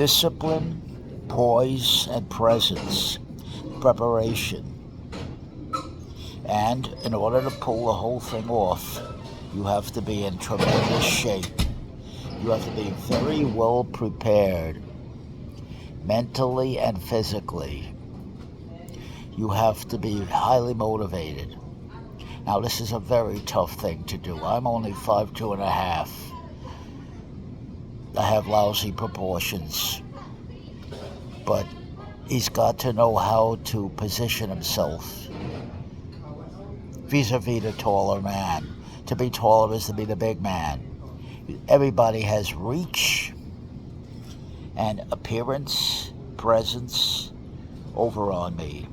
Discipline, poise, and presence, preparation. And in order to pull the whole thing off, you have to be in tremendous shape. You have to be very well prepared, mentally and physically. You have to be highly motivated. Now, this is a very tough thing to do. I'm only 5'2" and a half. I have lousy proportions. But he's got to know how to position himself vis-a-vis the taller man. To be taller is to be the big man. Everybody has reach and appearance, presence over on me.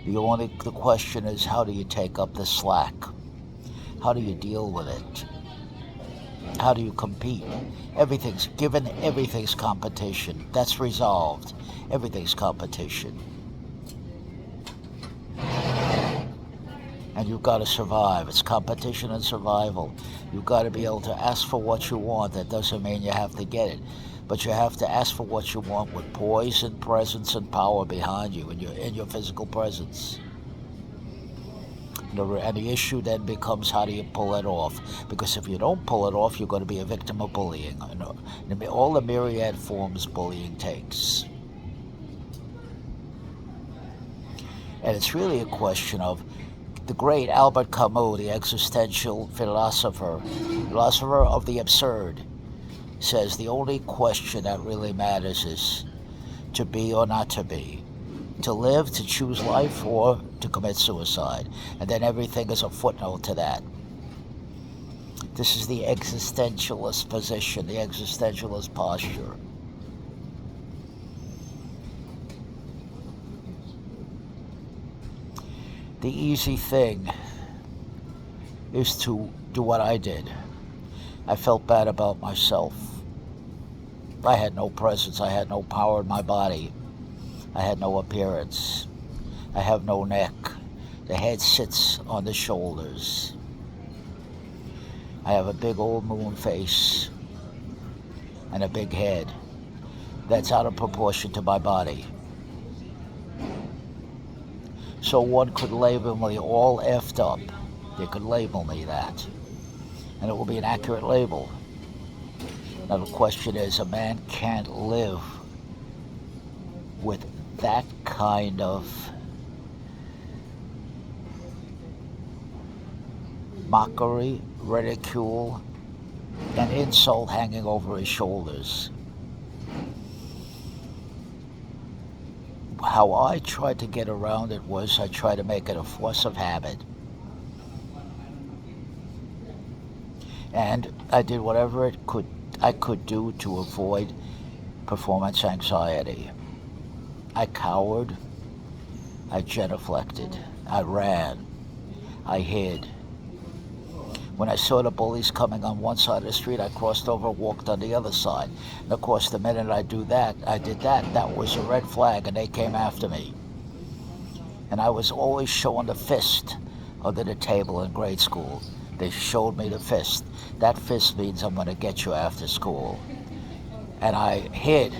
The question is, how do you take up the slack? How do you deal with it? How do you compete? Everything's competition. That's resolved. Everything's competition. And you've got to survive. It's competition and survival. You've got to be able to ask for what you want. That doesn't mean you have to get it. But you have to ask for what you want with poise and presence and power behind you in your physical presence. And the issue then becomes, how do you pull it off? Because if you don't pull it off, you're going to be a victim of bullying. All the myriad forms bullying takes. And it's really a question of the great Albert Camus, the existential philosopher of the absurd, says the only question that really matters is to be or not to be. To live, to choose life, or to commit suicide. And then everything is a footnote to that. This is the existentialist position, the existentialist posture. The easy thing is to do what I did. I felt bad about myself. I had no presence, I had no power in my body. I had no appearance. I have no neck. The head sits on the shoulders. I have a big old moon face and a big head that's out of proportion to my body. So one could label me all effed up. They could label me that. And it will be an accurate label. Now the question is, a man can't live with that kind of mockery, ridicule, and insult hanging over his shoulders. How I tried to get around it was I tried to make it a force of habit. And I did whatever I could do to avoid performance anxiety. I cowered, I genuflected, I ran, I hid. When I saw the bullies coming on one side of the street, I crossed over, walked on the other side. And of course, the minute I did that, that was a red flag, and they came after me. And I was always showing the fist under the table in grade school. They showed me the fist. That fist means I'm going to get you after school. And I hid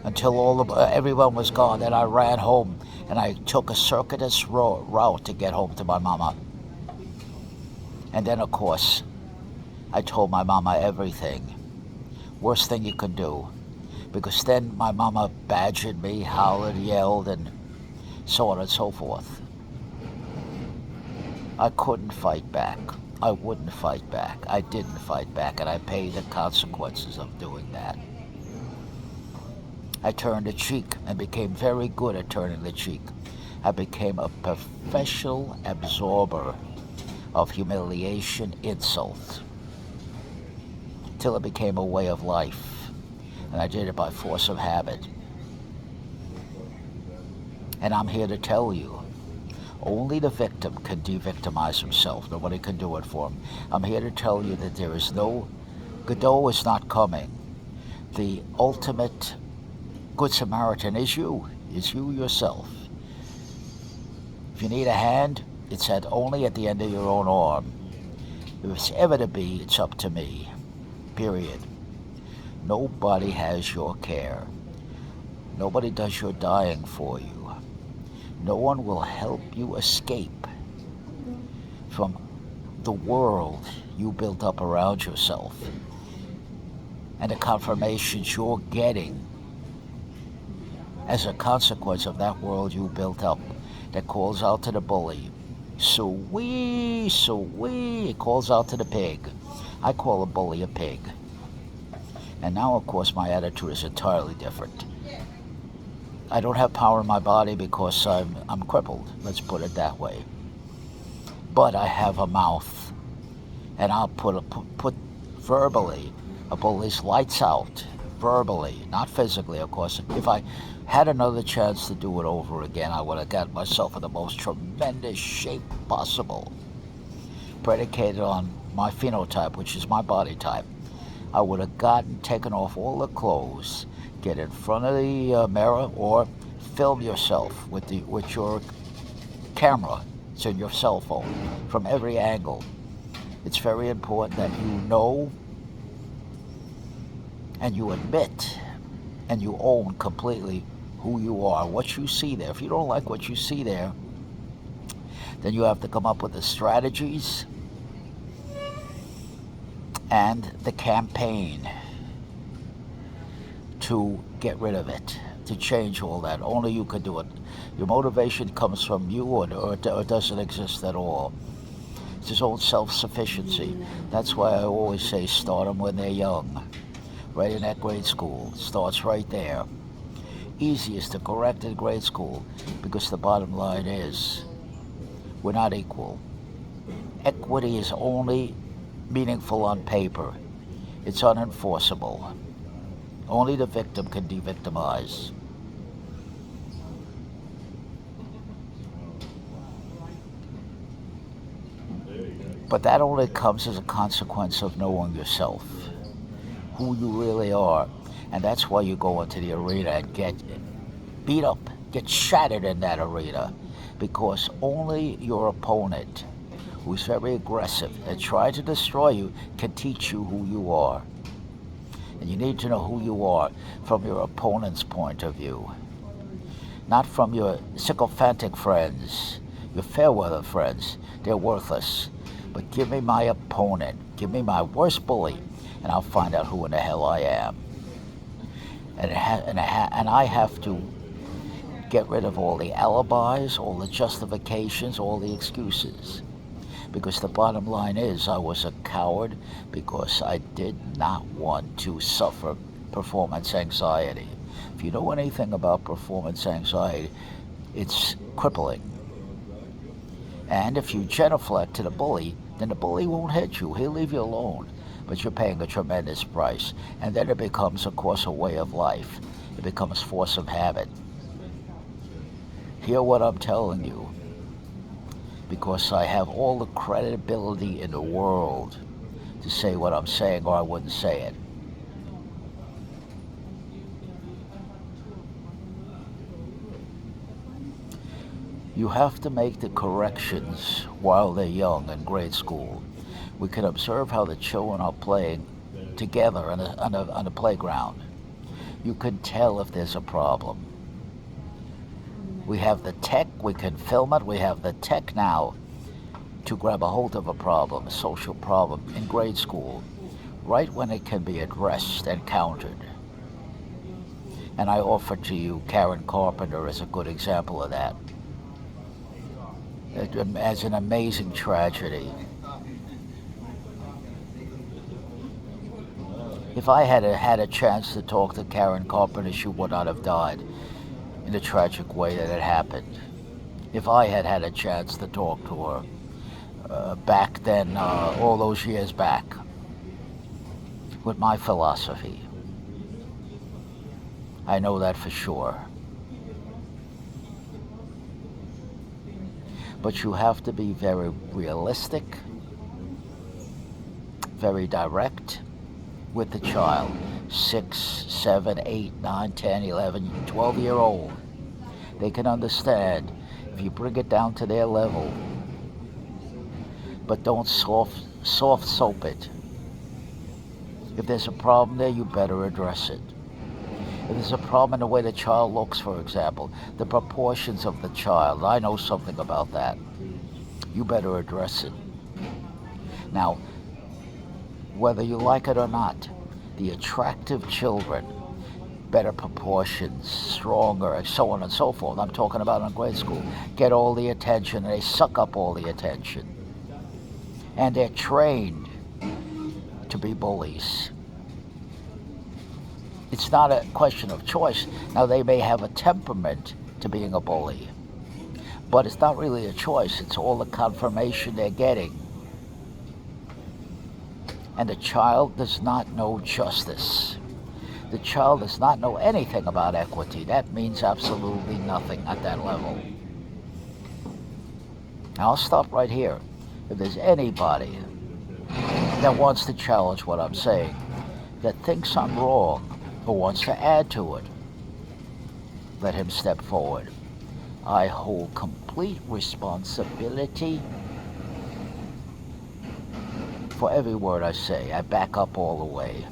until everyone was gone. Then I ran home, and I took a circuitous route to get home to my mama. And then, of course, I told my mama everything. Worst thing you could do. Because then my mama badgered me, hollered, yelled, and so on and so forth. I couldn't fight back. I wouldn't fight back. I didn't fight back, and I paid the consequences of doing that. I turned the cheek and became very good at turning the cheek. I became a professional absorber of humiliation, insult, till it became a way of life. And I did it by force of habit. And I'm here to tell you, only the victim can de-victimize himself. Nobody can do it for him. I'm here to tell you that Godot is not coming. The ultimate Good Samaritan is you yourself. If you need a hand, it's only at the end of your own arm. If it's ever to be, it's up to me. period. Nobody has your care. Nobody does your dying for you. No one will help you escape from the world you built up around yourself and the confirmations you're getting as a consequence of that world you built up that calls out to the bully. So-wee, so-wee, it calls out to the pig. I call a bully a pig. And now, of course, my attitude is entirely different. I don't have power in my body because I'm crippled, let's put it that way. But I have a mouth, and I'll put verbally a bully's lights out, verbally, not physically, of course. If I had another chance to do it over again, I would have got myself in the most tremendous shape possible, predicated on my phenotype, which is my body type. I would have taken off all the clothes, get in front of the mirror, or film yourself with your camera. It's in your cell phone from every angle. It's very important that you know and you admit and you own completely who you are, what you see there. If you don't like what you see there, then you have to come up with the strategies and the campaign to get rid of it, to change all that. Only you could do it. Your motivation comes from you, or it doesn't exist at all. It's his own self-sufficiency. That's why I always say start them when they're young. Right in that grade school. It starts right there. Easiest to correct in grade school, because the bottom line is we're not equal. Equity is only meaningful on paper. It's unenforceable. Only the victim can de-victimize. But that only comes as a consequence of knowing yourself, who you really are. And that's why you go into the arena and get beat up, get shattered in that arena, because only your opponent, who's very aggressive and tries to destroy you, can teach you who you are. And you need to know who you are from your opponent's point of view, not from your sycophantic friends, your fair-weather friends. They're worthless. But give me my opponent, give me my worst bully, and I'll find out who in the hell I am. And I have to get rid of all the alibis, all the justifications, all the excuses. Because the bottom line is I was a coward because I did not want to suffer performance anxiety. If you know anything about performance anxiety, it's crippling. And if you genuflect to the bully, then the bully won't hit you. He'll leave you alone. But you're paying a tremendous price. And then it becomes, of course, a way of life. It becomes force of habit. Hear what I'm telling you, because I have all the credibility in the world to say what I'm saying, or I wouldn't say it. You have to make the corrections while they're young in grade school. We can observe how the children are playing together on a playground. You can tell if there's a problem. We have the tech, we can film it, we have the tech now to grab a hold of a problem, a social problem in grade school, right when it can be addressed and countered. And I offer to you Karen Carpenter as a good example of that, as an amazing tragedy. If I had had a chance to talk to Karen Carpenter, she would not have died in the tragic way that it happened. If I had had a chance to talk to her back then, all those years back, with my philosophy, I know that for sure. But you have to be very realistic, very direct with the child. 6, 7, 8, 9, 10, 11, 12-year-old. They can understand if you bring it down to their level. But don't soft soap it. If there's a problem there, you better address it. If there's a problem in the way the child looks, for example, the proportions of the child, I know something about that. You better address it. Now, whether you like it or not, the attractive children, better proportions, stronger, and so on and so forth, I'm talking about in grade school, get all the attention and they suck up all the attention. And they're trained to be bullies. It's not a question of choice. Now, they may have a temperament to being a bully, but it's not really a choice. It's all the confirmation they're getting. And the child does not know justice. The child does not know anything about equity. That means absolutely nothing at that level. Now, I'll stop right here. If there's anybody that wants to challenge what I'm saying, that thinks I'm wrong, or wants to add to it, let him step forward. I hold complete responsibility for every word I say. I back up all the way.